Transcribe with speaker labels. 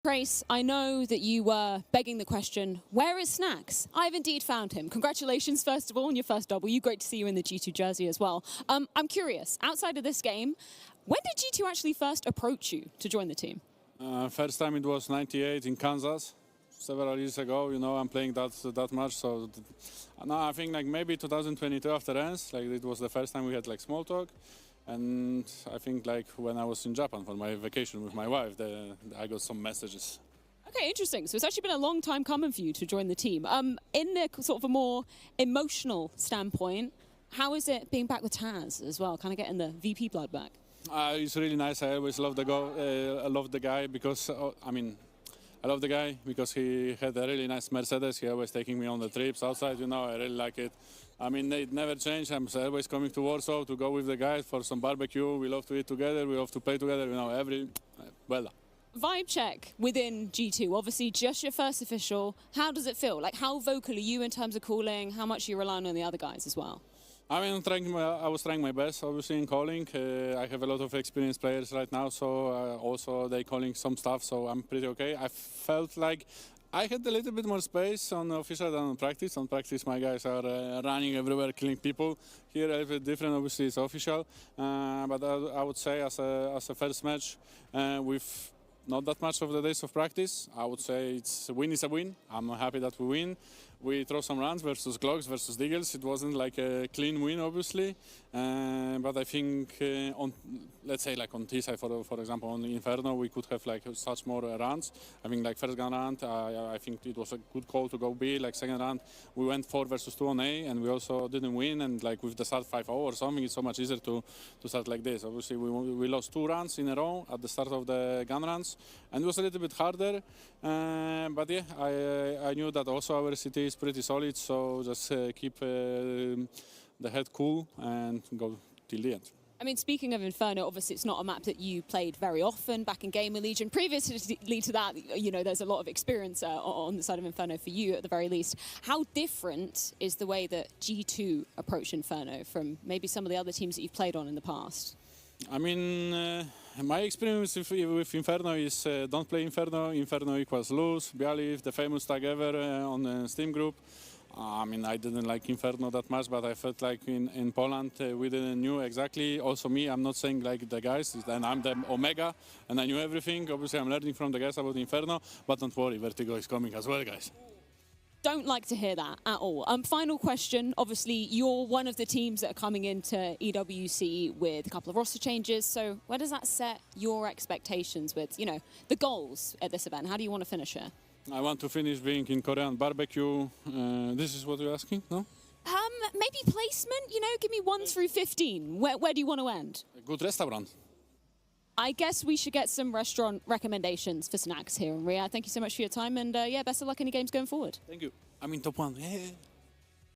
Speaker 1: Grace, I know that you were begging the question, where is Snax? I've indeed found him. Congratulations, first of all, on your first W. Great to see you in the G2 jersey as well. I'm curious, outside of this game, when did G2 actually first approach you to join the team?
Speaker 2: First time it was '98 in Kansas, several years ago. You know, I'm playing that much, so now I think like maybe 2022 after ENS, like it was the first time we had like small talk. And I think like when I was in Japan for my vacation with my wife, I got some messages.
Speaker 1: Okay, interesting. So it's actually been a long time coming for you to join the team. In a sort of a more emotional standpoint, how is it being back with Taz as well, kind of getting the VP blood back?
Speaker 2: It's really nice. I always love the guy because I love the guy because he had a really nice Mercedes. He always taking me on the trips outside. You know, I really like it. I mean, it never changed. I'm always coming to Warsaw to go with the guys for some barbecue. We love to eat together. We love to play together. You know, well.
Speaker 1: Vibe check within G2. Obviously, just your first official. How does it feel? Like, how vocal are you in terms of calling? How much are you relying on the other guys as well?
Speaker 2: I mean, I was trying my best, obviously, in calling. I have a lot of experienced players right now, so also they calling some stuff, so I'm pretty okay. I felt like I had a little bit more space on official than on practice. On practice, my guys are running everywhere, killing people. Here, a little bit different, obviously, it's official. But I would say as a first match, with not that much of the days of practice, I would say a win is a win. I'm happy that we win. We throw some runs versus Glocks versus Diggles. It wasn't like a clean win, obviously, but I think let's say like on T side, for example, on Inferno, we could have like such more runs. I think like first gun round, I think it was a good call to go B. Like second round, we went 4 versus 2 on A, and we also didn't win. And like with the start 5-0 or something, it's so much easier to start like this. Obviously, we lost 2 runs in a row at the start of the gun runs, and it was a little bit harder. But yeah, I knew that also our city is pretty solid, so just keep the head cool and go till the end.
Speaker 1: I mean, speaking of Inferno, obviously it's not a map that you played very often back in Gamer Legion. Previously to that, you know, there's a lot of experience on the side of Inferno for you at the very least. How different is the way that G2 approach Inferno from maybe some of the other teams that you've played on in the past?
Speaker 2: I mean, my experience with Inferno is don't play Inferno. Inferno equals lose. Bialif, the famous tag ever on the Steam group. I mean, I didn't like Inferno that much, but I felt like in Poland we didn't knew exactly. Also me, I'm not saying like the guys, and I'm the Omega, and I knew everything. Obviously, I'm learning from the guys about Inferno, but don't worry, Vertigo is coming as well, guys.
Speaker 1: Don't like to hear that at all. Final question. Obviously, you're one of the teams that are coming into EWC with a couple of roster changes. So where does that set your expectations with, you know, the goals at this event? How do you want to finish it?
Speaker 2: I want to finish being in Korean barbecue. This is what you're asking, no?
Speaker 1: Maybe placement, you know, give me 1 through 15. Where do you want to end?
Speaker 2: A good restaurant.
Speaker 1: I guess we should get some restaurant recommendations for Snax here in Ria. Thank you so much for your time, and yeah, best of luck in your games going forward.
Speaker 2: Thank you. I'm in top 1. Yeah.